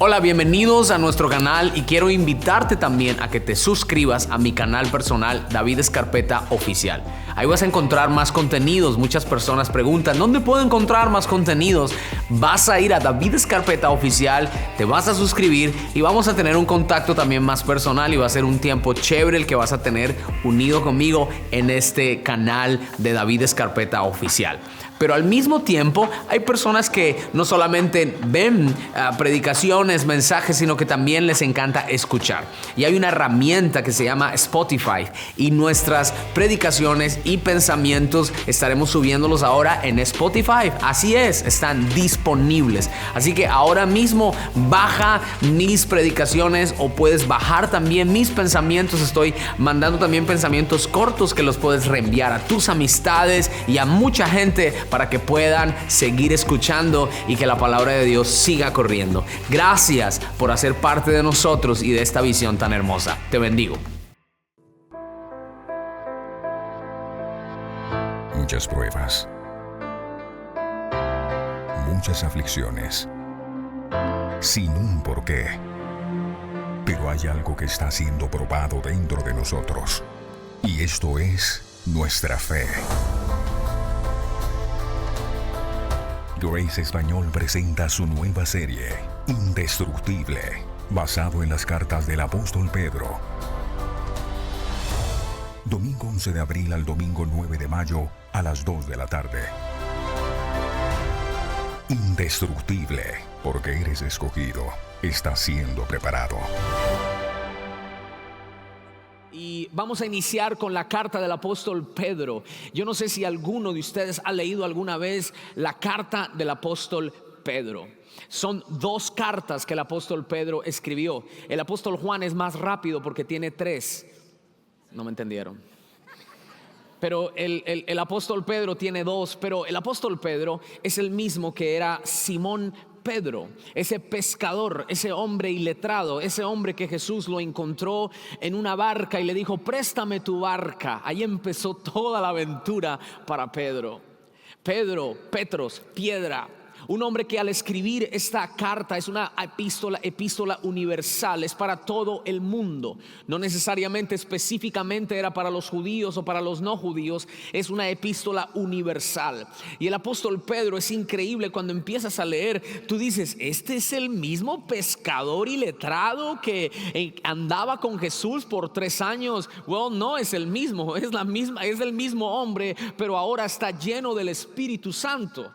Hola, bienvenidos a nuestro canal y quiero invitarte también a que te suscribas a mi canal personal David Escarpeta Oficial. Ahí vas a encontrar más contenidos. Muchas personas preguntan, ¿dónde puedo encontrar más contenidos? Vas a ir a David Escarpeta Oficial, te vas a suscribir y vamos a tener un contacto también más personal y va a ser un tiempo chévere el que vas a tener unido conmigo en este canal de David Escarpeta Oficial. Pero al mismo tiempo hay personas que no solamente ven predicaciones, mensajes, sino que también les encanta escuchar. Y hay una herramienta que se llama Spotify y nuestras predicaciones y pensamientos estaremos subiéndolos ahora en Spotify. Así es, están disponibles. Así que ahora mismo baja mis predicaciones o puedes bajar también mis pensamientos. Estoy mandando también pensamientos cortos que los puedes reenviar a tus amistades y a mucha gente para que puedan seguir escuchando y que la palabra de Dios siga corriendo. Gracias por hacer parte de nosotros y de esta visión tan hermosa. Te bendigo. Muchas pruebas, muchas aflicciones, sin un porqué. Pero hay algo que está siendo probado dentro de nosotros, y esto es nuestra fe. Grace Español presenta su nueva serie, Indestructible, basado en las cartas del apóstol Pedro. Domingo 11 de abril al domingo 9 de mayo a las 2 de la tarde. Indestructible, porque eres escogido, estás siendo preparado. Y vamos a iniciar con la carta del apóstol Pedro. Yo no sé si alguno de ustedes ha leído alguna vez la carta del apóstol Pedro. Son dos cartas que el apóstol Pedro escribió. El apóstol Juan es más rápido porque tiene 3. No me entendieron. Pero el apóstol Pedro tiene 2. Pero el apóstol Pedro es el mismo que era Simón Pedro, ese pescador, ese hombre iletrado, ese hombre que Jesús lo encontró en una barca y le dijo, préstame tu barca. Ahí empezó toda la aventura para Pedro. Petros, piedra. Un hombre que al escribir esta carta es una epístola universal, es para todo el mundo. No necesariamente específicamente era para los judíos o para los no judíos, es una epístola universal. Y el apóstol Pedro es increíble cuando empiezas a leer, tú dices, este es el mismo pescador iletrado que andaba con Jesús por 3 años. Well, no es el mismo, es el mismo hombre, pero ahora está lleno del Espíritu Santo.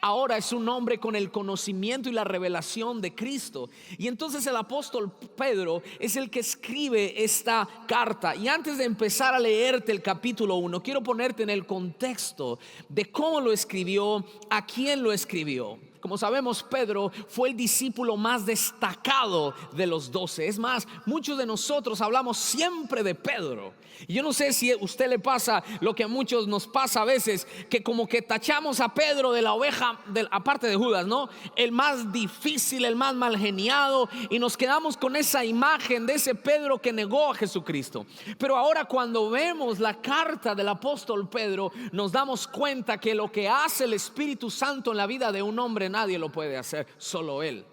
Ahora es un hombre con el conocimiento y la revelación de Cristo. Y entonces el apóstol Pedro es el que escribe esta carta. Y antes de empezar a leerte el capítulo 1, quiero ponerte en el contexto de cómo lo escribió, a quién lo escribió. Como sabemos, Pedro fue el discípulo más destacado de los 12. Es más, muchos de nosotros hablamos siempre de Pedro. Y yo no sé si a usted le pasa lo que a muchos nos pasa a veces, que como que tachamos a Pedro de la oveja, aparte de Judas, ¿no? El más difícil, el más mal geniado, y nos quedamos con esa imagen de ese Pedro que negó a Jesucristo. Pero ahora cuando vemos la carta del apóstol Pedro, nos damos cuenta que lo que hace el Espíritu Santo en la vida de un hombre, nadie lo puede hacer, solo Él.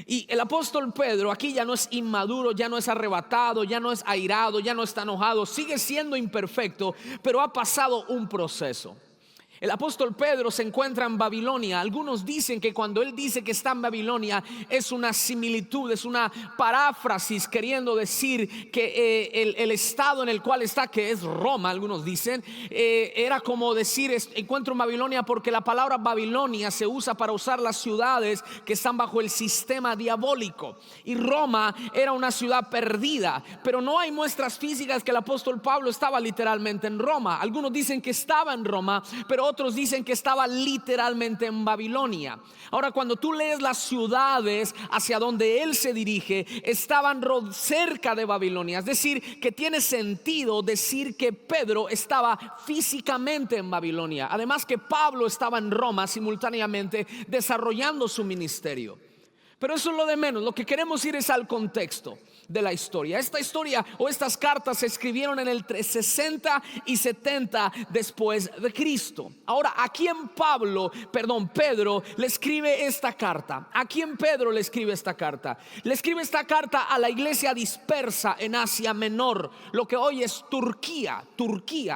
Y el apóstol Pedro aquí ya no es inmaduro, ya no es arrebatado, ya no es airado, ya no está enojado, sigue siendo imperfecto, pero ha pasado un proceso. El apóstol Pedro se encuentra en Babilonia. Algunos dicen que cuando él dice que está en Babilonia es una similitud, es una paráfrasis queriendo decir que el estado en el cual está, que es Roma, algunos dicen, era como decir, encuentro en Babilonia, porque la palabra Babilonia se usa para usar las ciudades que están bajo el sistema diabólico. Y Roma era una ciudad perdida, pero no hay muestras físicas que el apóstol Pablo estaba literalmente en Roma. Algunos dicen que estaba en Roma, pero otros dicen que estaba literalmente en Babilonia. Ahora, cuando tú lees las ciudades hacia donde él se dirige, estaban cerca de Babilonia. Es decir, que tiene sentido decir que Pedro estaba físicamente en Babilonia. Además que Pablo estaba en Roma simultáneamente desarrollando su ministerio. Pero eso es lo de menos. Lo que queremos ir es al contexto de la historia. Esta historia o estas cartas se escribieron en el 360 y 70 después de Cristo. Ahora, ¿a quién Pedro le escribe esta carta? ¿A quién Pedro le escribe esta carta? Le escribe esta carta a la iglesia dispersa en Asia Menor, lo que hoy es Turquía.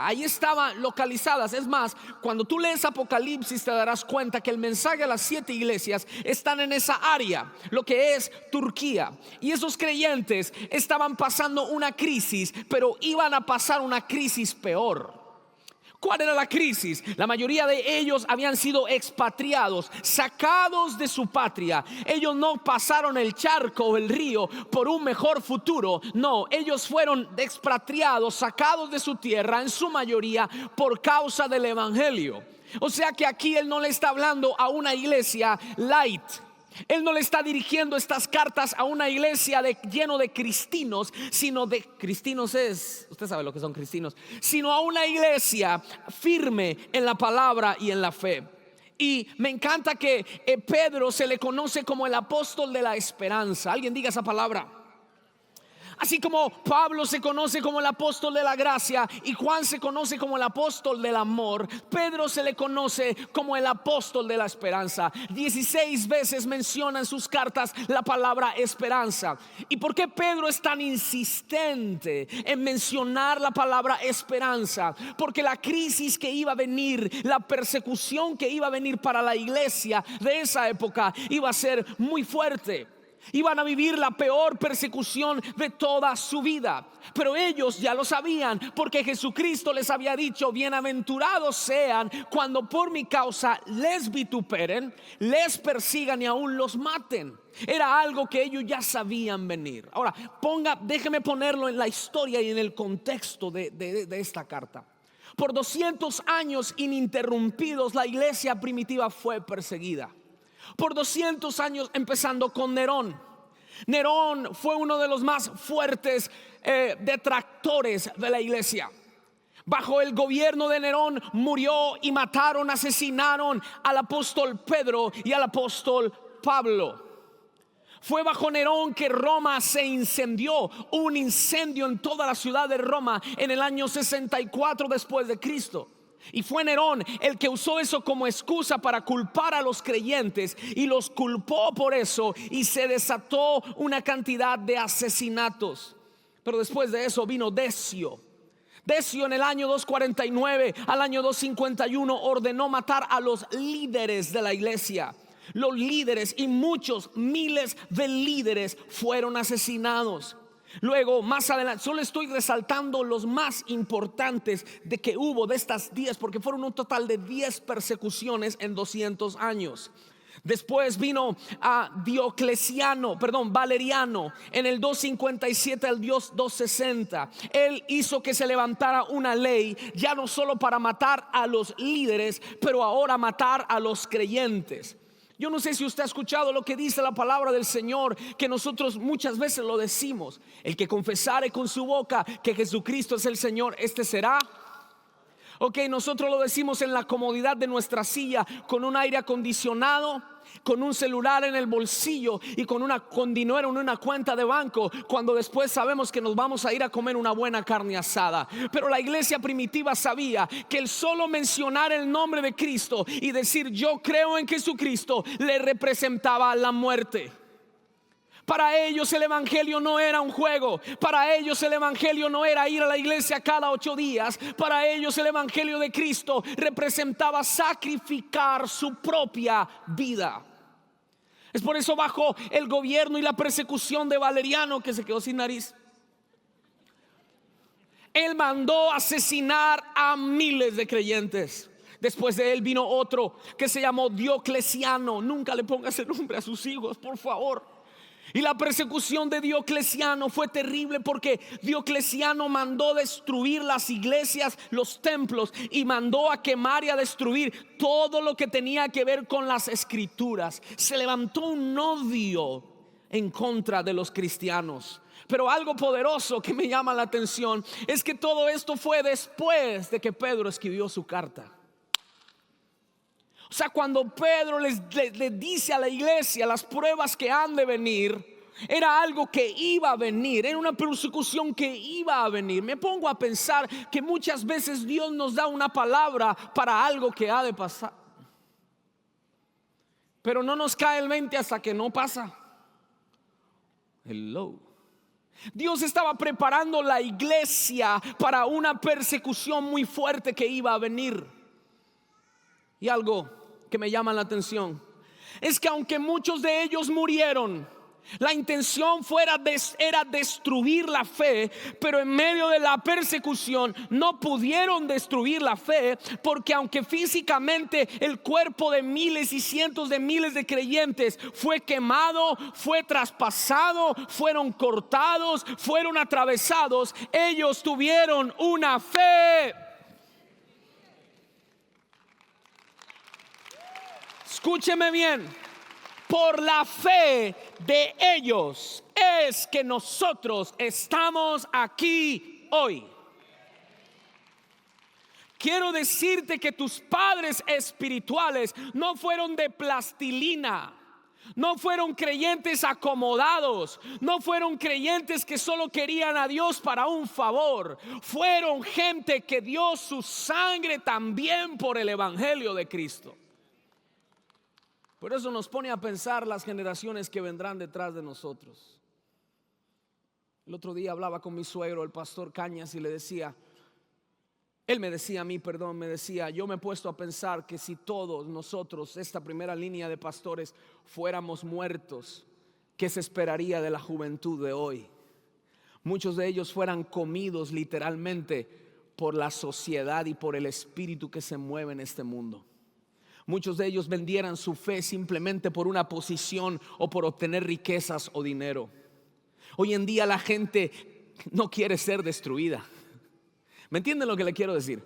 Ahí estaban localizadas. Es más, cuando tú lees Apocalipsis te darás cuenta que el mensaje a las 7 iglesias están en esa área, lo que es Turquía. Y esos creyentes estaban pasando una crisis, pero iban a pasar una crisis peor. ¿Cuál era la crisis? La mayoría de ellos habían sido expatriados, sacados de su patria. Ellos no pasaron el charco o el río por un mejor futuro. No, ellos fueron expatriados, sacados de su tierra, en su mayoría por causa del evangelio. O sea que aquí él no le está hablando a una iglesia light. Él no le está dirigiendo estas cartas a una iglesia lleno de cristinos, sino de cristinos usted sabe lo que son cristinos, sino a una iglesia firme en la palabra y en la fe. Y me encanta que Pedro se le conoce como el apóstol de la esperanza. Alguien diga esa palabra. Así como Pablo se conoce como el apóstol de la gracia y Juan se conoce como el apóstol del amor, Pedro se le conoce como el apóstol de la esperanza. 16 veces menciona en sus cartas la palabra esperanza. ¿Y por qué Pedro es tan insistente en mencionar la palabra esperanza? Porque la crisis que iba a venir, la persecución que iba a venir para la iglesia de esa época iba a ser muy fuerte. Iban a vivir la peor persecución de toda su vida. Pero ellos ya lo sabían, porque Jesucristo les había dicho: bienaventurados sean cuando por mi causa les vituperen, les persigan y aún los maten. Era algo que ellos ya sabían venir. Ahora, déjeme ponerlo en la historia y en el contexto de esta carta. Por 200 años ininterrumpidos la iglesia primitiva fue perseguida. Por 200 años, empezando con Nerón. Nerón fue uno de los más fuertes detractores de la iglesia. Bajo el gobierno de Nerón murió y mataron, asesinaron al apóstol Pedro y al apóstol Pablo. Fue bajo Nerón que Roma se incendió. Hubo un incendio en toda la ciudad de Roma en el año 64 después de Cristo. Y fue Nerón el que usó eso como excusa para culpar a los creyentes, y los culpó por eso, y se desató una cantidad de asesinatos. Pero después de eso vino Decio. Decio en el año 249 al año 251 ordenó matar a los líderes de la iglesia. Los líderes, y muchos miles de líderes fueron asesinados. Luego, más adelante, solo estoy resaltando los más importantes de que hubo de estas 10, porque fueron un total de 10 persecuciones en 200 años. Después vino a Valeriano en el 257 al 260. Él hizo que se levantara una ley, ya no solo para matar a los líderes, pero ahora matar a los creyentes. Yo no sé si usted ha escuchado lo que dice la palabra del Señor, que nosotros muchas veces lo decimos: el que confesare con su boca que Jesucristo es el Señor, este será. Ok, nosotros lo decimos en la comodidad de nuestra silla, con un aire acondicionado, con un celular en el bolsillo y con dinero en una cuenta de banco, cuando después sabemos que nos vamos a ir a comer una buena carne asada. Pero la iglesia primitiva sabía que el solo mencionar el nombre de Cristo y decir yo creo en Jesucristo le representaba la muerte. Para ellos el evangelio no era un juego. Para ellos el evangelio no era ir a la iglesia cada 8 días. Para ellos el evangelio de Cristo representaba sacrificar su propia vida. Es por eso, bajo el gobierno y la persecución de Valeriano, que se quedó sin nariz, él mandó asesinar a miles de creyentes. Después de él vino otro que se llamó Diocleciano. Nunca le ponga ese nombre a sus hijos, por favor. Y la persecución de Diocleciano fue terrible, porque Diocleciano mandó destruir las iglesias, los templos, y mandó a quemar y a destruir todo lo que tenía que ver con las escrituras. Se levantó un odio en contra de los cristianos. Pero algo poderoso que me llama la atención es que todo esto fue después de que Pedro escribió su carta. O sea, cuando Pedro le dice a la iglesia las pruebas que han de venir, era algo que iba a venir, era una persecución que iba a venir. Me pongo a pensar que muchas veces Dios nos da una palabra para algo que ha de pasar, pero no nos cae el 20 hasta que no pasa. Hello. Dios estaba preparando la iglesia para una persecución muy fuerte que iba a venir. Y algo que me llama la atención es que aunque muchos de ellos murieron, la intención era destruir la fe, pero en medio de la persecución no pudieron destruir la fe, porque aunque físicamente el cuerpo de miles y cientos de miles de creyentes fue quemado, fue traspasado, fueron cortados, fueron atravesados, ellos tuvieron una fe. Escúcheme bien. Por la fe de ellos es que nosotros estamos aquí hoy. Quiero decirte que tus padres espirituales no fueron de plastilina, no fueron creyentes acomodados, no fueron creyentes que solo querían a Dios para un favor. Fueron gente que dio su sangre también por el evangelio de Cristo. Por eso nos pone a pensar las generaciones que vendrán detrás de nosotros. El otro día hablaba con mi suegro, el pastor Cañas, y él me decía a mí, yo me he puesto a pensar que si todos nosotros, esta primera línea de pastores, fuéramos muertos, ¿qué se esperaría de la juventud de hoy? Muchos de ellos fueran comidos literalmente por la sociedad y por el espíritu que se mueve en este mundo. Muchos de ellos vendieran su fe simplemente por una posición o por obtener riquezas o dinero. Hoy en día la gente no quiere ser destruida. ¿Me entienden lo que le quiero decir?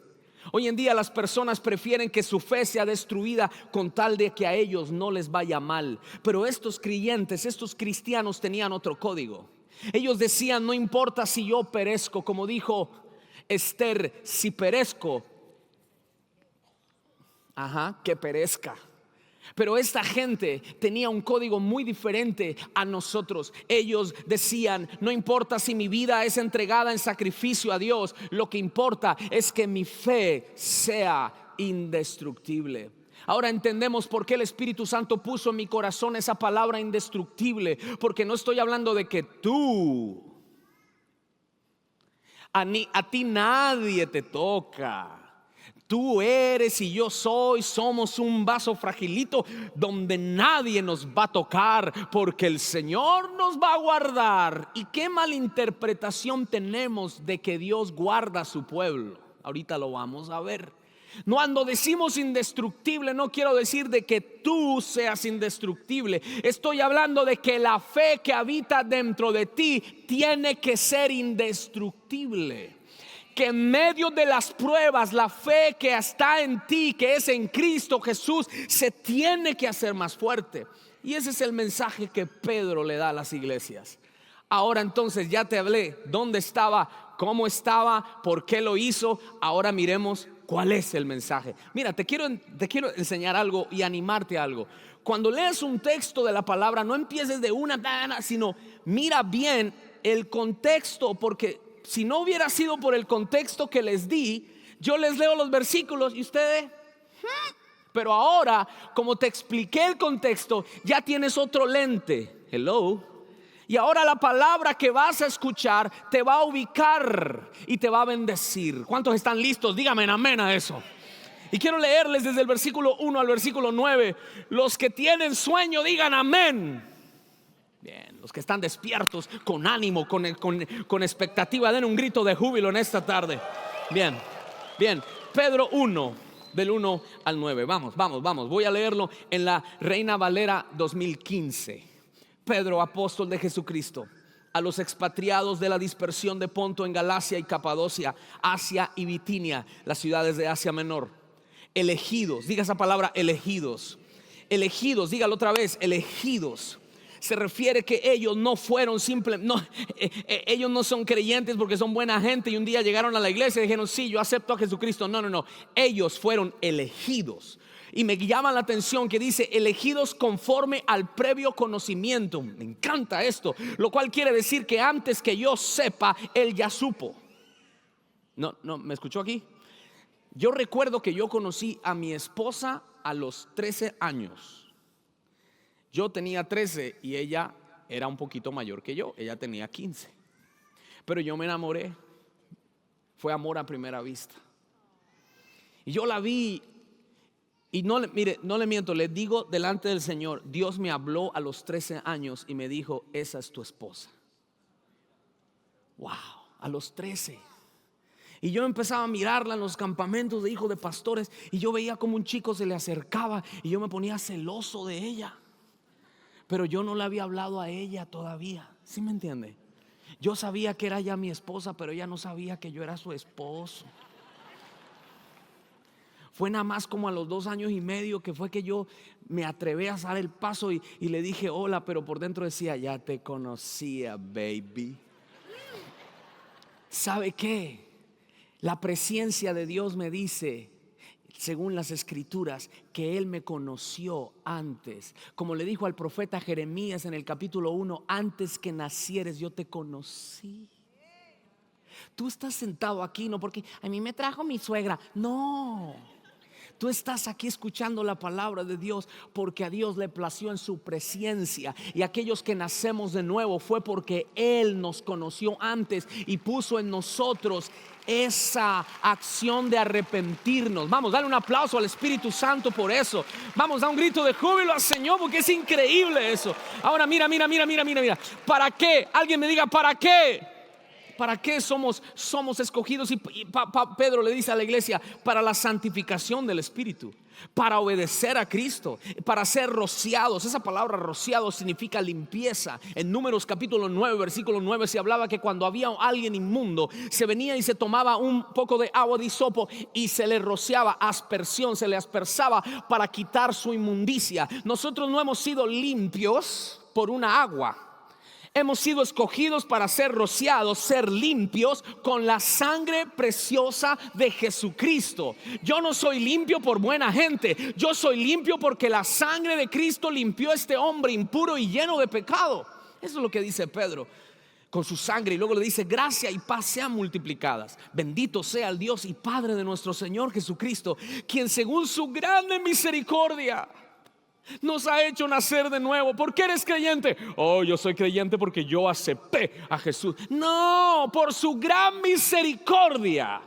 Hoy en día las personas prefieren que su fe sea destruida con tal de que a ellos no les vaya mal. Pero estos creyentes, estos cristianos tenían otro código. Ellos decían: no importa si yo perezco, como dijo Esther, si perezco, que perezca. Pero esta gente tenía un código muy diferente a nosotros. Ellos decían: no importa si mi vida es entregada en sacrificio a Dios, lo que importa es que mi fe sea indestructible. Ahora entendemos por qué el Espíritu Santo puso en mi corazón esa palabra indestructible, porque no estoy hablando de que a ti nadie te toca. Tú eres y yo soy, somos un vaso fragilito donde nadie nos va a tocar, porque el Señor nos va a guardar. ¿Y qué malinterpretación tenemos de que Dios guarda a su pueblo? Ahorita lo vamos a ver. Cuando decimos indestructible, no quiero decir de que tú seas indestructible. Estoy hablando de que la fe que habita dentro de ti tiene que ser indestructible. Que en medio de las pruebas, la fe que está en ti, que es en Cristo Jesús, se tiene que hacer más fuerte. Y ese es el mensaje que Pedro le da a las iglesias. Ahora entonces ya te hablé dónde estaba, cómo estaba, por qué lo hizo. Ahora miremos cuál es el mensaje. Mira, te quiero enseñar algo y animarte a algo. Cuando leas un texto de la palabra, no empieces de una, sino mira bien el contexto, porque si no hubiera sido por el contexto que les di, yo les leo los versículos y ustedes, pero ahora, como te expliqué el contexto, ya tienes otro lente. Hello. Y ahora la palabra que vas a escuchar te va a ubicar y te va a bendecir. ¿Cuántos están listos? Díganme amén a eso. Y quiero leerles desde el versículo 1 al versículo 9. Los que tienen sueño digan amén. Bien, los que están despiertos, con ánimo, con expectativa, den un grito de júbilo en esta tarde. Bien. Pedro 1, del 1 al 9. Vamos. Voy a leerlo en la Reina Valera 2015. Pedro, apóstol de Jesucristo, a los expatriados de la dispersión de Ponto en Galacia y Capadocia, Asia y Bitinia, las ciudades de Asia Menor. Elegidos, diga esa palabra, elegidos. Elegidos, dígalo otra vez, elegidos. Se refiere que ellos no fueron ellos no son creyentes porque son buena gente y un día llegaron a la iglesia y dijeron: sí, yo acepto a Jesucristo. No, ellos fueron elegidos. Y me llama la atención que dice elegidos conforme al previo conocimiento. Me encanta esto, lo cual quiere decir que antes que yo sepa, Él ya supo. No, ¿me escuchó aquí? Yo recuerdo que yo conocí a mi esposa a los 13 años. Yo tenía 13 y ella era un poquito mayor que yo. Ella tenía 15. Pero yo me enamoré. Fue amor a primera vista. Y yo la vi. Y mire, no le miento, le digo delante del Señor, Dios me habló a los 13 años y me dijo, esa es tu esposa. Wow, a los 13. Y yo empezaba a mirarla en los campamentos de hijos de pastores y yo veía como un chico se le acercaba y yo me ponía celoso de ella. Pero yo no le había hablado a ella todavía, ¿sí me entiende? Yo sabía que era ya mi esposa, pero ella no sabía que yo era su esposo. Fue nada más como a los 2 años y medio que fue que yo me atreví a dar el paso y le dije hola, pero por dentro decía, ya te conocía, baby. ¿Sabe qué? La presencia de Dios me dice, según las escrituras, que Él me conoció antes. Como le dijo al profeta Jeremías en el capítulo 1, antes que nacieres yo te conocí. Tú estás sentado aquí no porque a mí me trajo mi suegra, no. Tú estás aquí escuchando la palabra de Dios porque a Dios le plació en su presencia. Y aquellos que nacemos de nuevo fue porque Él nos conoció antes y puso en nosotros esa acción de arrepentirnos. Vamos, dale un aplauso al Espíritu Santo por eso. Vamos, da un grito de júbilo al Señor porque es increíble eso. Ahora mira. ¿Para qué? Alguien me diga, ¿para qué? ¿Para qué somos escogidos? Y Pedro le dice a la iglesia, para la santificación del Espíritu, para obedecer a Cristo, para ser rociados. Esa palabra rociado significa limpieza. En Números capítulo 9, versículo 9 se hablaba que cuando había alguien inmundo, se venía y se tomaba un poco de agua de hisopo y se le rociaba, aspersión, se le aspersaba para quitar su inmundicia. Nosotros no hemos sido limpios por una agua. Hemos sido escogidos para ser rociados, ser limpios con la sangre preciosa de Jesucristo. Yo no soy limpio por buena gente. Yo soy limpio porque la sangre de Cristo limpió a este hombre impuro y lleno de pecado. Eso es lo que dice Pedro. Con su sangre, y luego le dice gracia y paz sean multiplicadas. Bendito sea el Dios y Padre de nuestro Señor Jesucristo, quien según su grande misericordia nos ha hecho nacer de nuevo. ¿Por qué eres creyente? Oh, yo soy creyente porque yo acepté a Jesús. No, por su gran misericordia.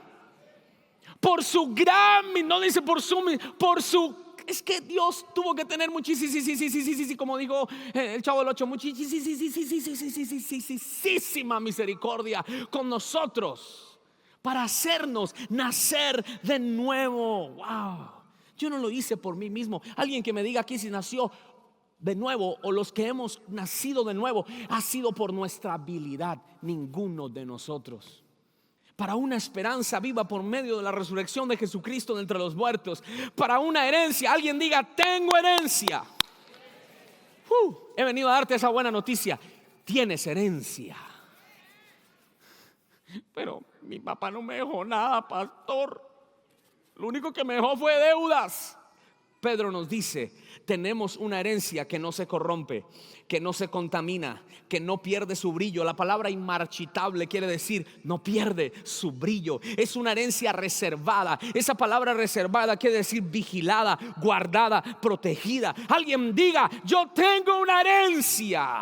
Por su gran, no dice por su, es que Dios tuvo que tener muchísima, como dijo el Chavo del 8, muchísima misericordia con nosotros para hacernos nacer de nuevo. Wow. Yo no lo hice por mí mismo. Alguien que me diga aquí si nació de nuevo o los que hemos nacido de nuevo, ha sido por nuestra habilidad. Ninguno de nosotros. Para una esperanza viva por medio de la resurrección de Jesucristo de entre los muertos. Para una herencia. Alguien diga, tengo herencia. He venido a darte esa buena noticia. Tienes herencia. Pero mi papá no me dejó nada, pastor. Lo único que me dejó fue deudas. Pedro nos dice, tenemos una herencia que no se corrompe, que no se contamina, que no pierde su brillo. La palabra inmarchitable quiere decir no pierde su brillo. Es una herencia reservada. Esa palabra reservada quiere decir vigilada, guardada, protegida. Alguien diga, yo tengo una herencia.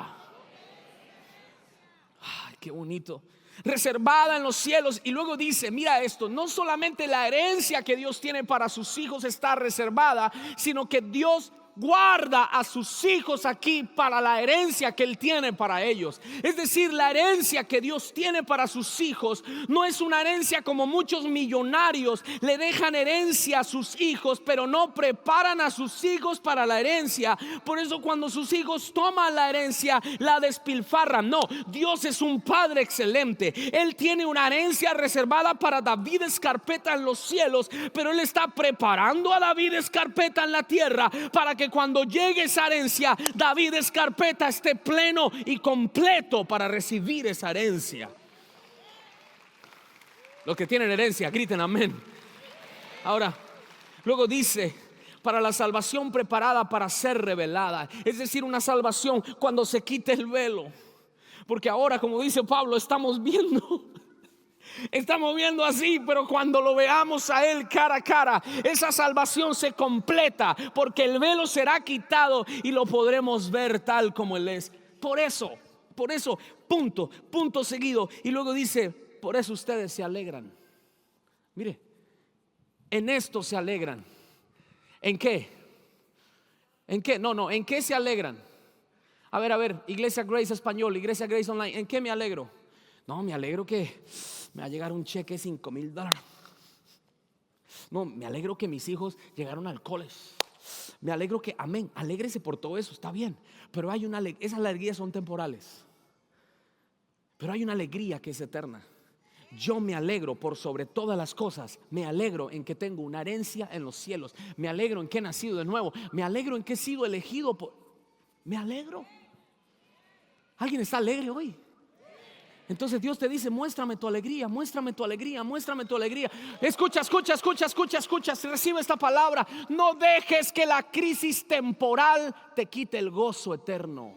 Ay, qué bonito. Reservada en los cielos. Y luego dice, mira esto, no solamente la herencia que Dios tiene para sus hijos está reservada, sino que Dios guarda a sus hijos aquí para la herencia que Él tiene para ellos. Es decir, la herencia que Dios tiene para sus hijos no es una herencia como muchos millonarios le dejan herencia a sus hijos, pero no preparan a sus hijos para la herencia. Por eso cuando sus hijos toman la herencia, la despilfarran. No, Dios es un Padre excelente. Él tiene una herencia reservada para David Escarpeta en los cielos, pero Él está preparando a David Escarpeta en la tierra para que cuando llegue esa herencia, David Escarpeta esté pleno y completo para recibir esa herencia. Los que tienen herencia, griten amén. Ahora, luego dice, para la salvación preparada para ser revelada. Es decir, una salvación cuando se quite el velo. Porque ahora, como dice Pablo, estamos viendo así, pero cuando lo veamos a Él cara a cara, esa salvación se completa, porque el velo será quitado y lo podremos ver tal como Él es. Por eso, punto seguido. Y luego dice, por eso ustedes se alegran. Mire, en esto se alegran. ¿En qué? ¿En qué? No, ¿en qué se alegran? A ver, Iglesia Grace Español, Iglesia Grace Online, ¿en qué me alegro? No, me alegro que me va a llegar un cheque de $5,000. No, me alegro que mis hijos llegaron al college. Me alegro que, amén, alégrese por todo eso, está bien. Pero hay esas alegrías son temporales. Pero hay una alegría que es eterna. Yo me alegro por sobre todas las cosas. Me alegro en que tengo una herencia en los cielos. Me alegro en que he nacido de nuevo. Me alegro en que he sido elegido me alegro. ¿Alguien está alegre hoy? Entonces Dios te dice, muéstrame tu alegría, muéstrame tu alegría, muéstrame tu alegría. Escucha, recibe esta palabra. No dejes que la crisis temporal te quite el gozo eterno.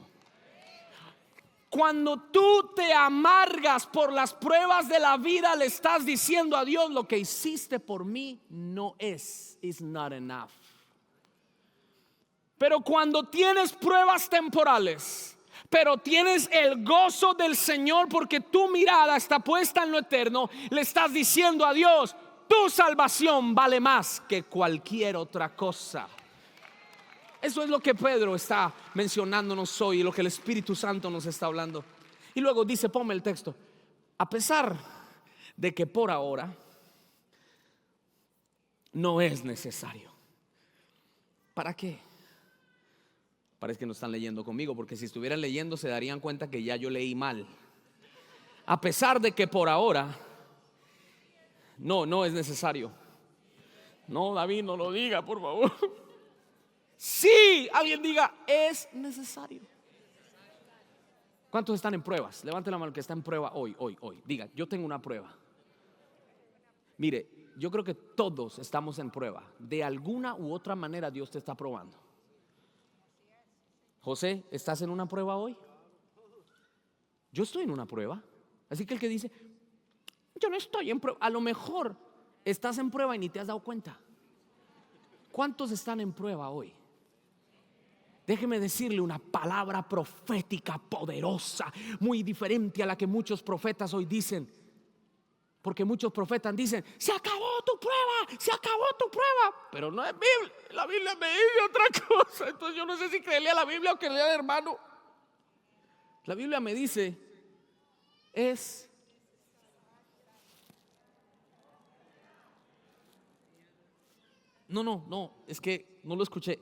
Cuando tú te amargas por las pruebas de la vida, le estás diciendo a Dios, lo que hiciste por mí no is not enough. Pero cuando tienes pruebas temporales, pero tienes el gozo del Señor porque tu mirada está puesta en lo eterno, le estás diciendo a Dios, tu salvación vale más que cualquier otra cosa. Eso es lo que Pedro está mencionándonos hoy, lo que el Espíritu Santo nos está hablando. Y luego dice, ponme el texto, a pesar de que por ahora no es necesario. ¿Para qué? Parece que no están leyendo conmigo, porque si estuvieran leyendo se darían cuenta que ya yo leí mal. A pesar de que por ahora no es necesario. No, David, no lo diga, por favor. Sí, alguien diga, es necesario. ¿Cuántos están en pruebas? Levante la mano que está en prueba hoy. Diga, yo tengo una prueba. Mire, yo creo que todos estamos en prueba. De alguna u otra manera Dios te está probando. José, ¿estás en una prueba hoy? Yo estoy en una prueba. Así que el que dice, yo no estoy en prueba, a lo mejor estás en prueba y ni te has dado cuenta. ¿Cuántos están en prueba hoy? Déjeme decirle una palabra profética poderosa, muy diferente a la que muchos profetas hoy dicen. Porque muchos profetas dicen, se acabó tu prueba, pero no es Biblia. La Biblia me dice otra cosa. Entonces yo no sé si creerle a la Biblia o creerle al hermano. La Biblia me dice, no, es que no lo escuché.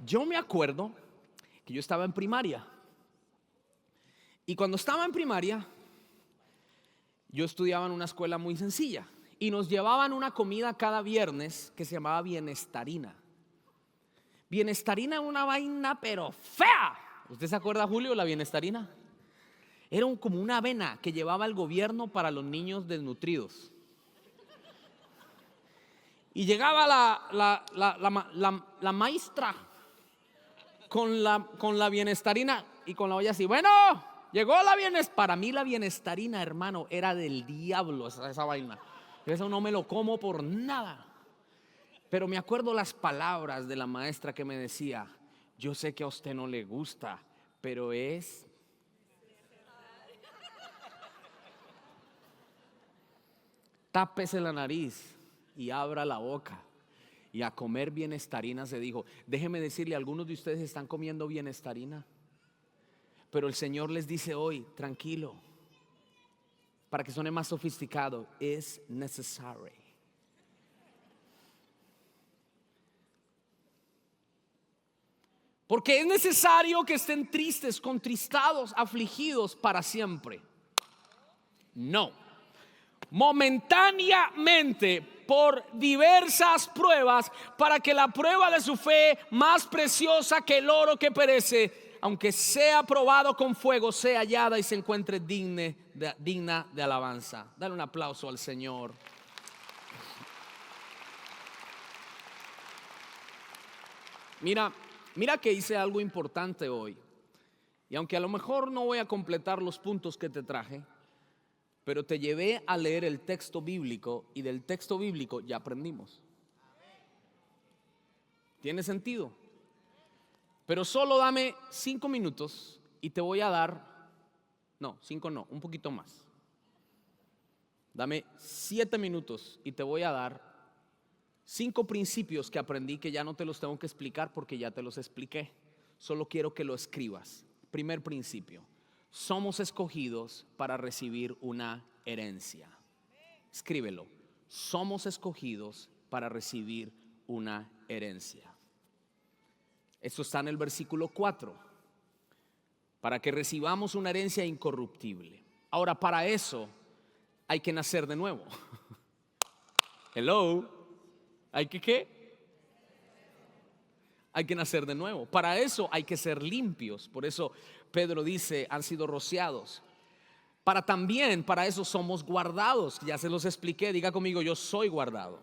Yo me acuerdo que yo estaba en primaria. Y cuando estaba en primaria, yo estudiaba en una escuela muy sencilla. Y nos llevaban una comida cada viernes que se llamaba bienestarina. Bienestarina era una vaina pero fea. ¿Usted se acuerda, Julio, la bienestarina? Era como una avena que llevaba el gobierno para los niños desnutridos. Y llegaba la maestra con la bienestarina y con la olla así. Bueno, llegó la bienestarina. Para mí la bienestarina, hermano, era del diablo esa vaina. Eso no me lo como por nada. Pero me acuerdo las palabras de la maestra que me decía, yo sé que a usted no le gusta, pero es... Tápese la nariz y abra la boca. Y a comer bienestarina se dijo. Déjeme decirle, algunos de ustedes están comiendo bienestarina, pero el Señor les dice hoy, tranquilo, para que suene más sofisticado, es necesario. Porque es necesario que estén tristes, contristados, afligidos para siempre. No. Momentáneamente, por diversas pruebas, para que la prueba de su fe, más preciosa que el oro que perece, aunque sea probado con fuego, sea hallada y se encuentre digna de alabanza. Dale un aplauso al Señor. Mira que hice algo importante hoy. Y aunque a lo mejor no voy a completar los puntos que te traje, pero te llevé a leer el texto bíblico y del texto bíblico ya aprendimos. ¿Tiene sentido? Pero solo dame 5 minutos y te voy a dar, no, 5 no, un poquito más. Dame 7 minutos y te voy a dar 5 principios que aprendí que ya no te los tengo que explicar porque ya te los expliqué. Solo quiero que lo escribas. Primer principio: somos escogidos para recibir una herencia. Escríbelo. Somos escogidos para recibir una herencia. Esto está en el versículo 4. Para que recibamos una herencia incorruptible. Ahora, para eso hay que nacer de nuevo. Hello. ¿Hay que qué? Hay que nacer de nuevo. Para eso hay que ser limpios. Por eso Pedro dice, han sido rociados. Para eso somos guardados. Ya se los expliqué. Diga conmigo, yo soy guardado.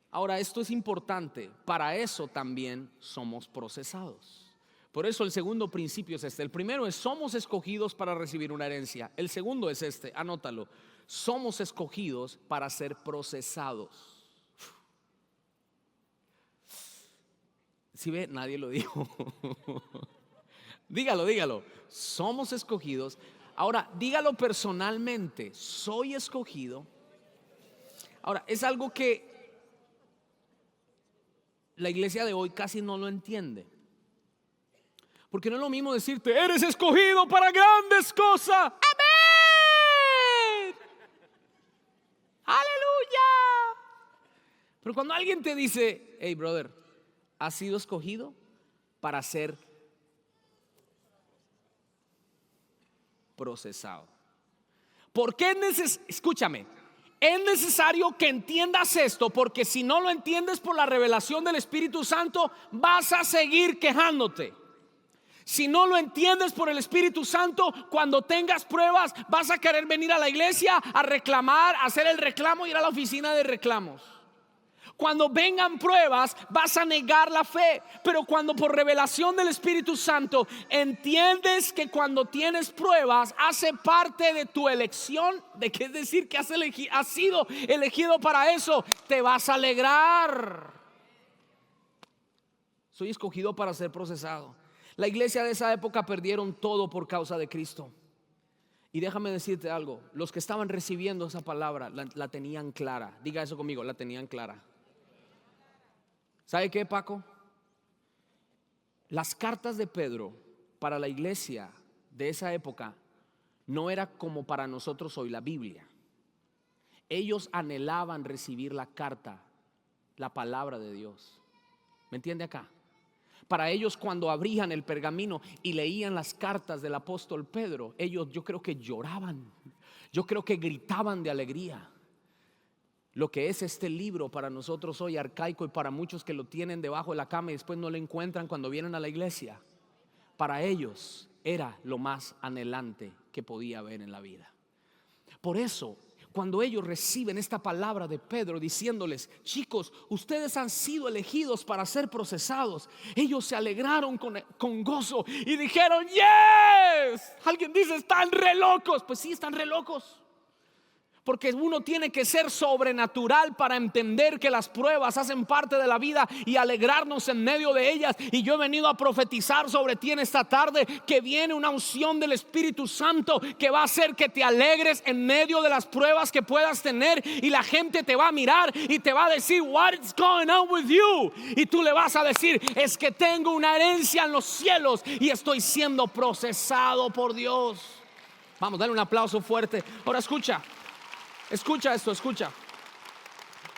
Ahora, esto es importante. Para eso también somos procesados. Por eso el segundo principio es este. El primero es: somos escogidos para recibir una herencia. El segundo es este, anótalo: somos escogidos para ser procesados. Si ve, nadie lo dijo. Dígalo. Somos escogidos. Ahora, dígalo personalmente: soy escogido. Ahora, es algo que la iglesia de hoy casi no lo entiende. Porque no es lo mismo decirte: eres escogido para grandes cosas. ¡Amén! ¡Aleluya! Pero cuando alguien te dice: hey brother, has sido escogido para ser procesado. ¿Por qué escúchame? Es necesario que entiendas esto, porque si no lo entiendes por la revelación del Espíritu Santo, vas a seguir quejándote. Si no lo entiendes por el Espíritu Santo, cuando tengas pruebas, vas a querer venir a la iglesia a reclamar, a hacer el reclamo y ir a la oficina de reclamos. Cuando vengan pruebas, vas a negar la fe. Pero cuando por revelación del Espíritu Santo entiendes que cuando tienes pruebas hace parte de tu elección, de que es decir que has sido elegido para eso, te vas a alegrar. Soy escogido para ser procesado. La iglesia de esa época perdieron todo por causa de Cristo. Y déjame decirte algo: los que estaban recibiendo esa palabra la tenían clara. Diga eso conmigo: la tenían clara. ¿Sabe qué, Paco? Las cartas de Pedro para la iglesia de esa época no era como para nosotros hoy la Biblia. Ellos anhelaban recibir la carta, la palabra de Dios. ¿Me entiende acá? Para ellos, cuando abrían el pergamino y leían las cartas del apóstol Pedro, ellos, yo creo que lloraban, yo creo que gritaban de alegría. Lo que es este libro para nosotros hoy arcaico, y para muchos que lo tienen debajo de la cama y después no lo encuentran cuando vienen a la iglesia, para ellos era lo más anhelante que podía haber en la vida. Por eso, cuando ellos reciben esta palabra de Pedro diciéndoles: chicos, ustedes han sido elegidos para ser procesados, ellos se alegraron con gozo y dijeron: yes. Alguien dice: están re locos. Pues sí, están re locos. Porque uno tiene que ser sobrenatural para entender que las pruebas hacen parte de la vida y alegrarnos en medio de ellas. Y yo he venido a profetizar sobre ti en esta tarde que viene una unción del Espíritu Santo que va a hacer que te alegres en medio de las pruebas que puedas tener. Y la gente te va a mirar y te va a decir: what's going on with you? Y tú le vas a decir: es que tengo una herencia en los cielos y estoy siendo procesado por Dios. Vamos, dale un aplauso fuerte. Ahora escucha esto, escucha.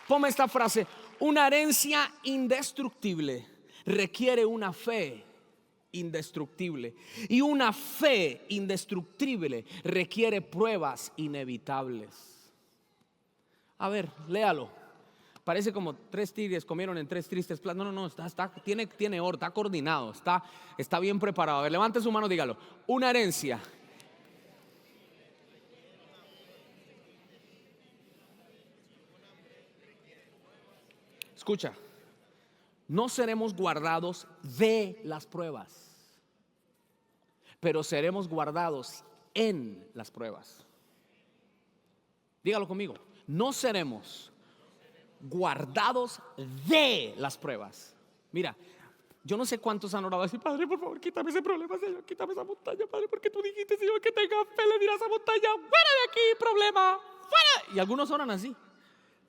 Ponme esta frase: una herencia indestructible requiere una fe indestructible, y una fe indestructible requiere pruebas inevitables. A ver, léalo. Parece como 3 tigres comieron en 3 tristes platos. No, tiene orden, está coordinado, está bien preparado. A ver, levante su mano, dígalo. Una herencia. Escucha, no seremos guardados de las pruebas, pero seremos guardados en las pruebas. Dígalo conmigo, no seremos guardados de las pruebas. Mira, yo no sé cuántos han orado así: Padre, por favor, quítame ese problema, Señor, quítame esa montaña, Padre, porque tú dijiste, Señor, que tenga fe. Le dirás a esa montaña: fuera de aquí, problema, fuera. Y algunos oran así,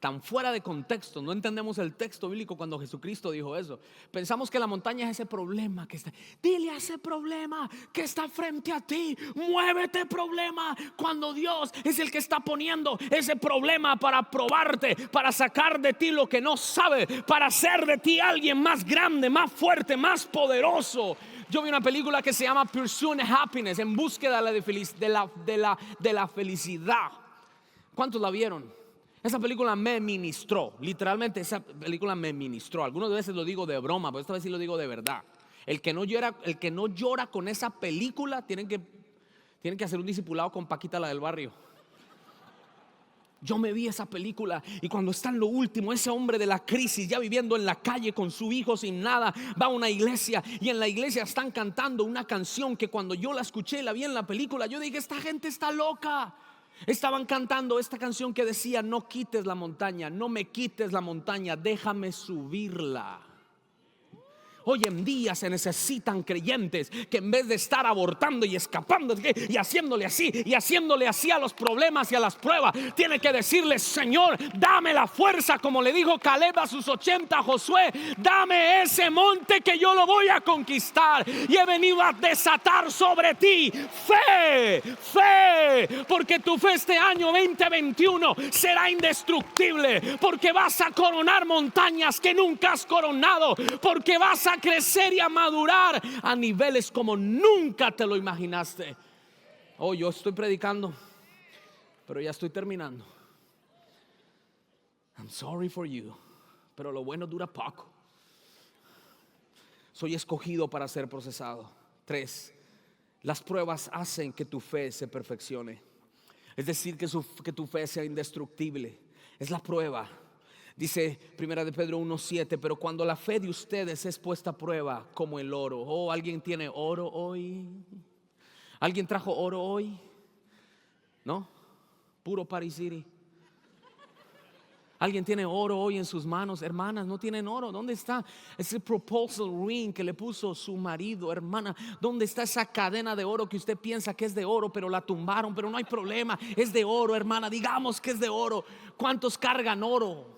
tan fuera de contexto. No entendemos el texto bíblico cuando Jesucristo dijo eso. Pensamos que la montaña es ese problema que está. Dile a ese problema que está frente a ti: muévete, problema. Cuando Dios es el que está poniendo ese problema para probarte, para sacar de ti lo que no sabe, para hacer de ti alguien más grande, más fuerte, más poderoso. Yo vi una película que se llama Pursuing Happiness, en búsqueda de la felicidad. ¿Cuántos la vieron? Esa película me ministró, literalmente esa película me ministró. Algunas veces lo digo de broma, pero esta vez sí lo digo de verdad. El que no llora con esa película tienen que hacer un discipulado con Paquita, la del barrio. Yo me vi esa película y cuando está en lo último, ese hombre de la crisis, ya viviendo en la calle con su hijo sin nada, va a una iglesia y en la iglesia están cantando una canción que cuando yo la escuché, la vi en la película, yo dije: esta gente está loca. Estaban cantando esta canción que decía: no quites la montaña, no me quites la montaña, déjame subirla. Hoy en día se necesitan creyentes que en vez de estar abortando y escapando y haciéndole así a los problemas y a las pruebas, tiene que decirle: Señor, dame la fuerza, como le dijo Caleb a sus 80 a Josué: dame ese monte que yo lo voy a conquistar. Y he venido a desatar sobre ti fe, porque tu fe este año 2021 será indestructible, porque vas a coronar montañas que nunca has coronado, porque vas a crecer y a madurar a niveles como nunca te lo imaginaste. Oh, yo estoy predicando, pero ya estoy terminando. I'm sorry for you, pero lo bueno dura poco. Soy escogido para ser procesado. 3, las pruebas hacen que tu fe se perfeccione, es decir, que tu fe sea indestructible. Es la prueba. Dice Primera de Pedro 1:7: pero cuando la fe de ustedes es puesta a prueba como el oro. Oh, ¿alguien tiene oro hoy? ¿Alguien trajo oro hoy? ¿No? Puro Paris City. ¿Alguien tiene oro hoy en sus manos? Hermanas, no tienen oro. ¿Dónde está ese proposal ring que le puso su marido? Hermana, ¿dónde está esa cadena de oro que usted piensa que es de oro, pero la tumbaron? Pero no hay problema, es de oro, hermana. Digamos que es de oro. ¿Cuántos cargan oro?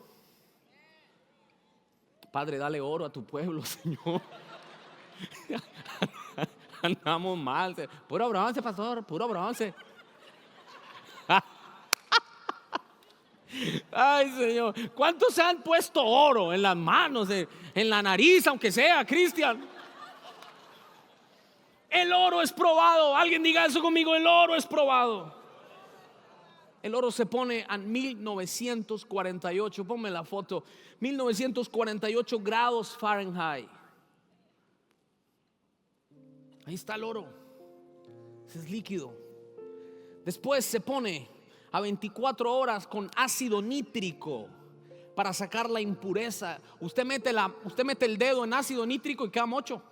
Padre, dale oro a tu pueblo, Señor. Andamos mal. Puro bronce, pastor, puro bronce. Ay, Señor, ¿cuántos se han puesto oro en las manos, en la nariz, aunque sea, Cristian? El oro es probado. Alguien diga eso conmigo: el oro es probado. El oro se pone a 1948. Ponme la foto. 1948 grados Fahrenheit. Ahí está el oro. Ese es líquido. Después se pone a 24 horas con ácido nítrico para sacar la impureza. Usted mete el dedo en ácido nítrico y queda mocho.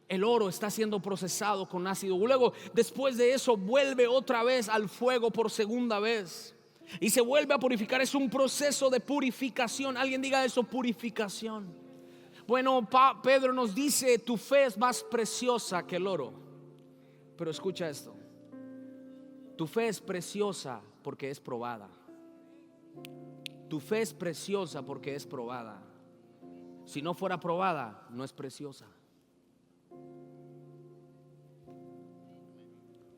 El oro está siendo procesado con ácido. Luego, después de eso, vuelve otra vez al fuego por segunda vez y se vuelve a purificar. Es un proceso de purificación. Alguien diga eso: purificación. Bueno, Pedro nos dice: tu fe es más preciosa que el oro. Pero escucha esto: tu fe es preciosa porque es probada. Tu fe es preciosa porque es probada. Si no fuera probada, no es preciosa.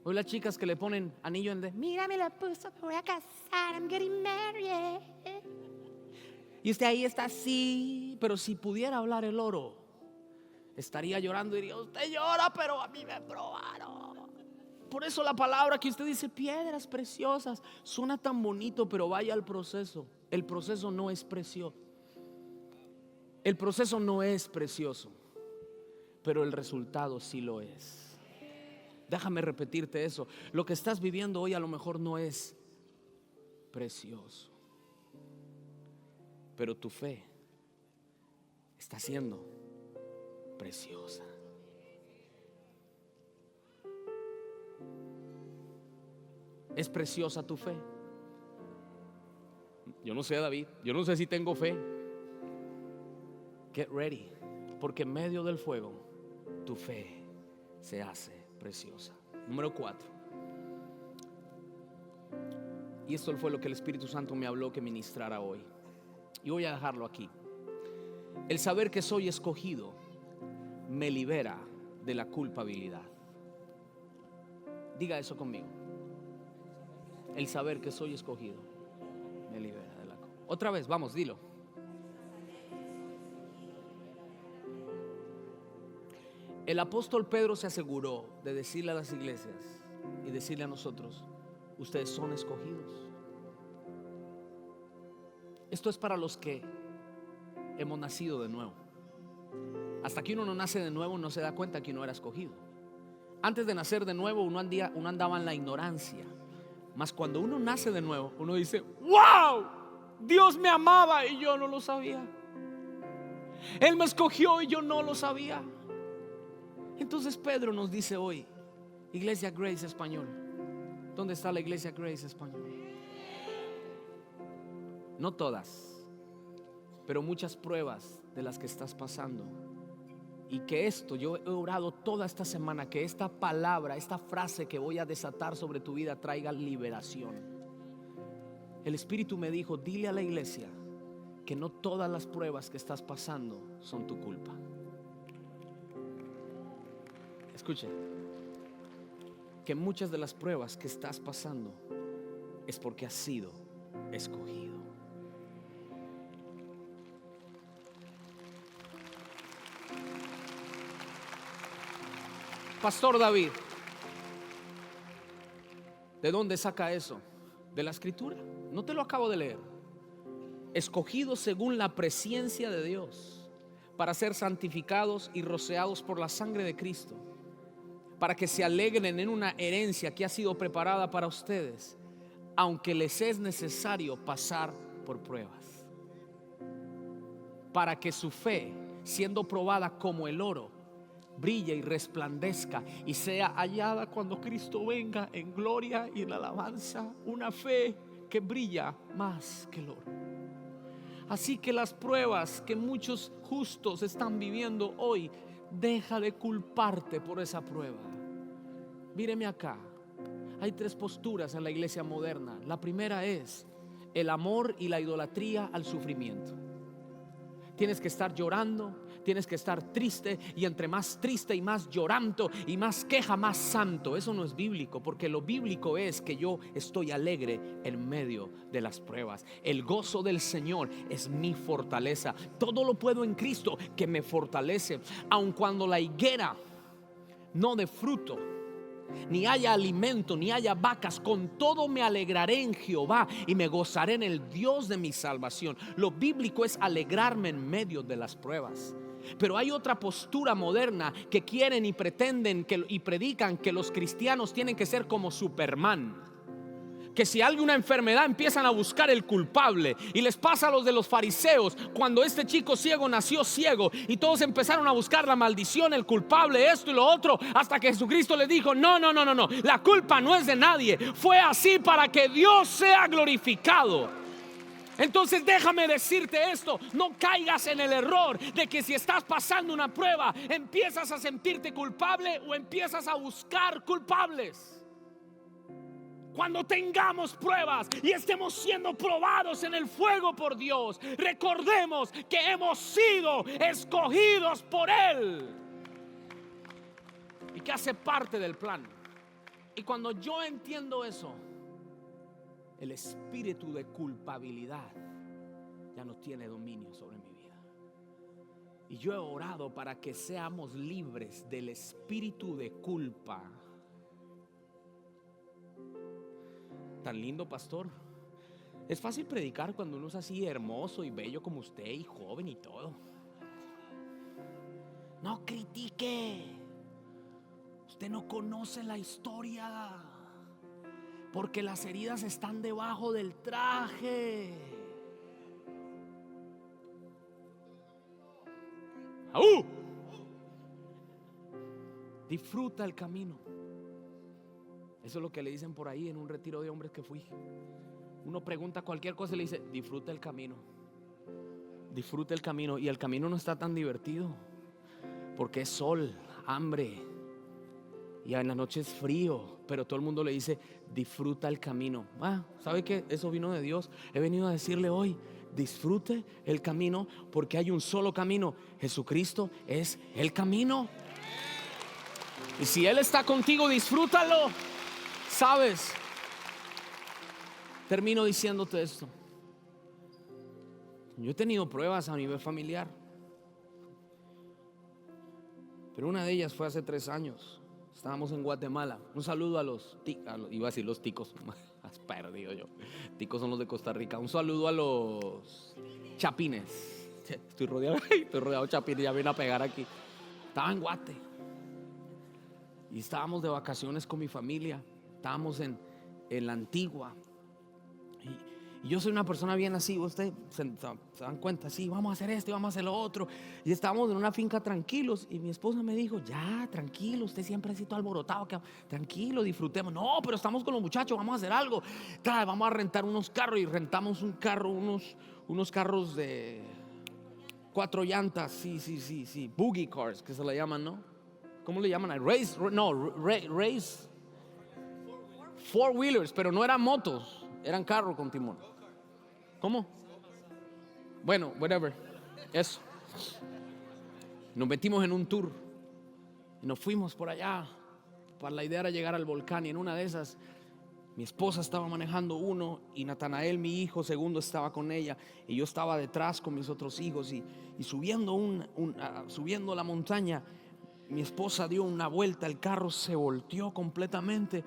Hoy las chicas que le ponen anillo en mira, me la puso, me voy a casar, I'm getting married. Y usted ahí está así. Pero si pudiera hablar el oro, estaría llorando y diría: usted llora, pero a mí me probaron. Por eso la palabra que usted dice, piedras preciosas, suena tan bonito, pero vaya al proceso. El proceso no es precioso. El proceso no es precioso, pero el resultado sí lo es. Déjame repetirte eso. Lo que estás viviendo hoy a lo mejor no es precioso, pero tu fe está siendo preciosa. ¿Es preciosa tu fe? Yo no sé, David, yo no sé si tengo fe. Get ready, porque en medio del fuego tu fe se hace preciosa. Número 4. Y esto fue lo que el Espíritu Santo me habló que ministrara hoy. Y voy a dejarlo aquí. El saber que soy escogido me libera de la culpabilidad. Diga eso conmigo. El saber que soy escogido me libera de la culpa. Otra vez, vamos, dilo. El apóstol Pedro se aseguró de decirle a las iglesias y decirle a nosotros: ustedes son escogidos. Esto es para los que hemos nacido de nuevo. Hasta que uno no nace de nuevo no se da cuenta que uno era escogido. Antes de nacer de nuevo uno andaba en la ignorancia. Mas cuando uno nace de nuevo, uno dice: ¡wow! Dios me amaba y yo no lo sabía. Él me escogió y yo no lo sabía. Entonces Pedro nos dice hoy: Iglesia Grace Español, ¿dónde está la Iglesia Grace Español? No todas, pero muchas pruebas de las que estás pasando. Y que esto, yo he orado toda esta semana, que esta palabra, esta frase que voy a desatar sobre tu vida traiga liberación. El Espíritu me dijo: dile a la iglesia que no todas las pruebas que estás pasando son tu culpa. Escuche, que muchas de las pruebas que estás pasando es porque has sido escogido. Pastor David, ¿de dónde saca eso? De la Escritura. No te lo acabo de leer. Escogidos según la presciencia de Dios, para ser santificados y rociados por la sangre de Cristo, para que se alegren en una herencia que ha sido preparada para ustedes, aunque les es necesario pasar por pruebas, para que su fe, siendo probada como el oro, brille y resplandezca y sea hallada cuando Cristo venga en gloria y en alabanza. Una fe que brilla más que el oro. Así que las pruebas que muchos justos están viviendo hoy, deja de culparte por esa prueba. Míreme acá. Hay 3 posturas en la iglesia moderna. La primera es el amor y la idolatría al sufrimiento. Tienes que estar llorando, tienes que estar triste, y entre más triste y más llorando y más queja, más santo. Eso no es bíblico, porque lo bíblico es que yo estoy alegre en medio de las pruebas. El gozo del Señor es mi fortaleza. Todo lo puedo en Cristo que me fortalece. Aun cuando la higuera no dé fruto, ni haya alimento, ni haya vacas, con todo me alegraré en Jehová y me gozaré en el Dios de mi salvación. Lo bíblico es alegrarme en medio de las pruebas. Pero hay otra postura moderna que quieren y pretenden y predican que los cristianos tienen que ser como Superman. Que si hay una enfermedad empiezan a buscar el culpable. Y les pasa a los de los fariseos, cuando este chico ciego nació ciego y todos empezaron a buscar la maldición, el culpable, esto y lo otro, hasta que Jesucristo les dijo: no, la culpa no es de nadie, fue así para que Dios sea glorificado. Entonces déjame decirte esto: no caigas en el error de que si estás pasando una prueba empiezas a sentirte culpable o empiezas a buscar culpables. Cuando tengamos pruebas y estemos siendo probados en el fuego por Dios, recordemos que hemos sido escogidos por Él y que hace parte del plan. Y cuando yo entiendo eso, el espíritu de culpabilidad ya no tiene dominio sobre mi vida. Y yo he orado para que seamos libres del espíritu de culpa. Tan lindo, pastor. Es fácil predicar cuando uno es así hermoso y bello como usted y joven y todo. No critique. Usted no conoce la historia, porque las heridas están debajo del traje. ¡Aú! Disfruta el camino. Eso es lo que le dicen por ahí en un retiro de hombres que fui. Uno pregunta cualquier cosa y le dice: disfruta el camino. Disfruta el camino. Y el camino no está tan divertido, porque es sol, hambre, y en la noche es frío. Pero todo el mundo le dice: disfruta el camino. ¿Sabe qué? Eso vino de Dios. He venido a decirle hoy: disfrute el camino, porque hay un solo camino. Jesucristo es el camino. Y si Él está contigo, disfrútalo. ¿Sabes? Termino diciéndote esto. Yo he tenido pruebas a nivel familiar, pero una de ellas fue hace 3 años. Estábamos en Guatemala. Un saludo a los iba a decir los ticos. Has perdido yo. Ticos son los de Costa Rica. Un saludo a los chapines. Estoy rodeado de chapines. Ya vienen a pegar aquí. Estaba en Guate y estábamos de vacaciones con mi familia. Estábamos en la Antigua. Y yo soy una persona bien así. Ustedes se dan cuenta, sí, vamos a hacer esto y vamos a hacer lo otro. Y estábamos en una finca tranquilos. Y mi esposa me dijo: ya, tranquilo, usted siempre ha sido alborotado, tranquilo, disfrutemos. No, pero estamos con los muchachos, vamos a hacer algo. Claro, vamos a rentar unos carros. Y rentamos un carro, unos carros de 4 llantas. Sí, boogie cars, que se le llaman, ¿no? ¿Cómo le llaman? Race 4-wheelers, pero no eran motos, eran carros con timón. ¿Cómo? Bueno, whatever. Eso. Nos metimos en un tour y nos fuimos por allá. La idea era llegar al volcán, y en una de esas mi esposa estaba manejando uno y Natanael, mi hijo segundo, estaba con ella, y yo estaba detrás con mis otros hijos. Y subiendo subiendo la montaña, mi esposa dio una vuelta, el carro se volteó completamente.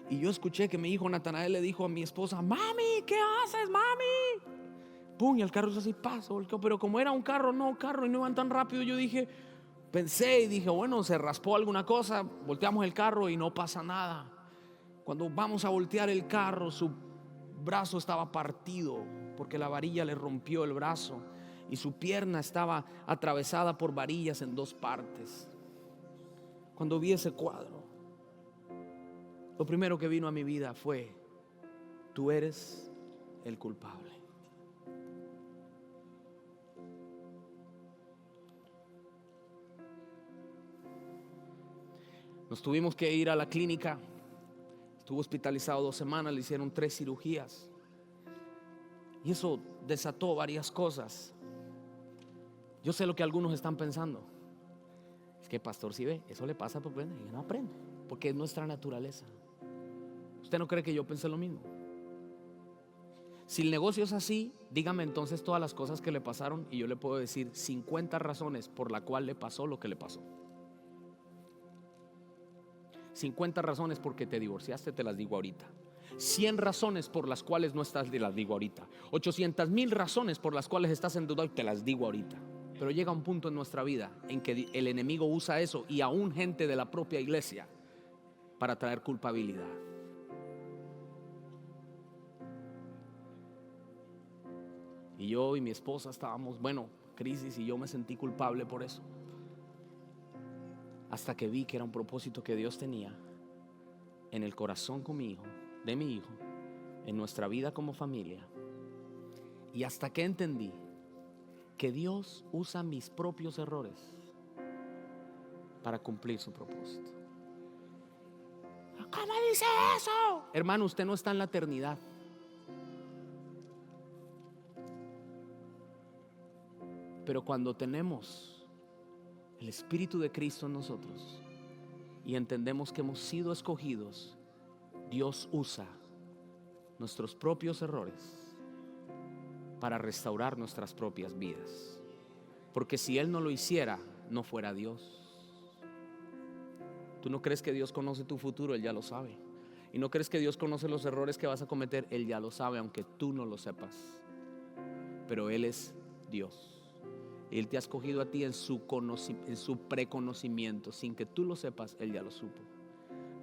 Y yo escuché que mi hijo Natanael le dijo a mi esposa: mami, ¿qué haces, mami? Pum, y el carro hizo así, se volteó. Pero como era un carro y no iban tan rápido, yo pensé y dije, bueno, se raspó alguna cosa. Volteamos el carro y no pasa nada. Cuando vamos a voltear el carro, su brazo estaba partido, porque la varilla le rompió el brazo, y su pierna estaba atravesada por varillas en 2 partes. Cuando vi ese cuadro, lo primero que vino a mi vida fue: tú eres el culpable. Nos tuvimos que ir a la clínica. Estuvo hospitalizado 2 semanas, le hicieron 3 cirugías. Y eso desató varias cosas. Yo sé lo que algunos están pensando. Es que pastor, si ve, eso le pasa porque no aprende, porque es nuestra naturaleza. ¿Usted no cree que yo pensé lo mismo? Si el negocio es así, dígame entonces todas las cosas que le pasaron, y yo le puedo decir 50 razones por la cual le pasó lo que le pasó. 50 razones porque te divorciaste, te las digo ahorita. 100 razones por las cuales no estás, te las digo ahorita. 800,000 razones por las cuales estás endeudado, y te las digo ahorita. Pero llega un punto en nuestra vida en que el enemigo usa eso, y aún gente de la propia iglesia, para traer culpabilidad. Y yo y mi esposa estábamos, crisis, y yo me sentí culpable por eso. Hasta que vi que era un propósito que Dios tenía en el corazón de mi hijo, en nuestra vida como familia. Y hasta que entendí que Dios usa mis propios errores para cumplir su propósito. ¿Cómo dice eso? Hermano, usted no está en la eternidad. Pero cuando tenemos el Espíritu de Cristo en nosotros y entendemos que hemos sido escogidos, Dios usa nuestros propios errores para restaurar nuestras propias vidas. Porque si Él no lo hiciera, no fuera Dios. ¿Tú no crees que Dios conoce tu futuro? Él ya lo sabe. ¿Y no crees que Dios conoce los errores que vas a cometer? Él ya lo sabe, aunque tú no lo sepas. Pero Él es Dios. Él te ha escogido a ti en su preconocimiento. Sin que tú lo sepas, Él ya lo supo.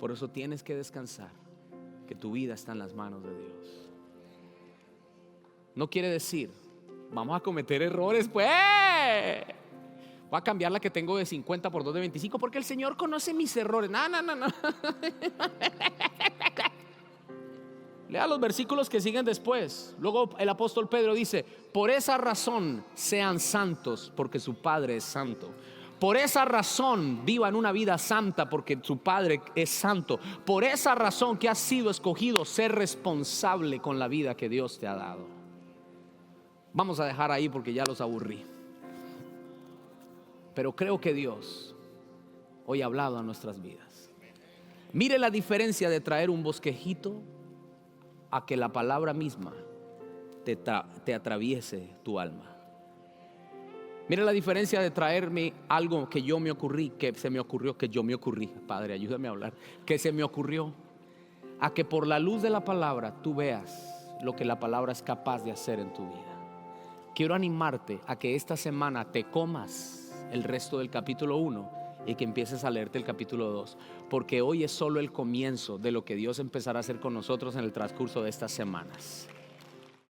Por eso tienes que descansar, que tu vida está en las manos de Dios. No quiere decir, vamos a cometer errores, pues. Voy a cambiar la que tengo de 50 por 2 de 25 porque el Señor conoce mis errores. No. Lea los versículos que siguen después. Luego el apóstol Pedro dice: por esa razón sean santos, porque su Padre es santo. Por esa razón vivan una vida santa, porque su Padre es santo. Por esa razón que has sido escogido, ser responsable con la vida que Dios te ha dado. Vamos a dejar ahí porque ya los aburrí. Pero creo que Dios hoy ha hablado a nuestras vidas. Mire la diferencia de traer un bosquejito a que la palabra misma te atraviese tu alma. Mira la diferencia de traerme algo que yo me ocurrí, que se me ocurrió, que yo me ocurrí. Padre, ayúdame a hablar. Que se me ocurrió, a que por la luz de la palabra tú veas lo que la palabra es capaz de hacer en tu vida. Quiero animarte a que esta semana te comas el resto del capítulo 1 y que empieces a leerte el capítulo 2, porque hoy es solo el comienzo de lo que Dios empezará a hacer con nosotros en el transcurso de estas semanas.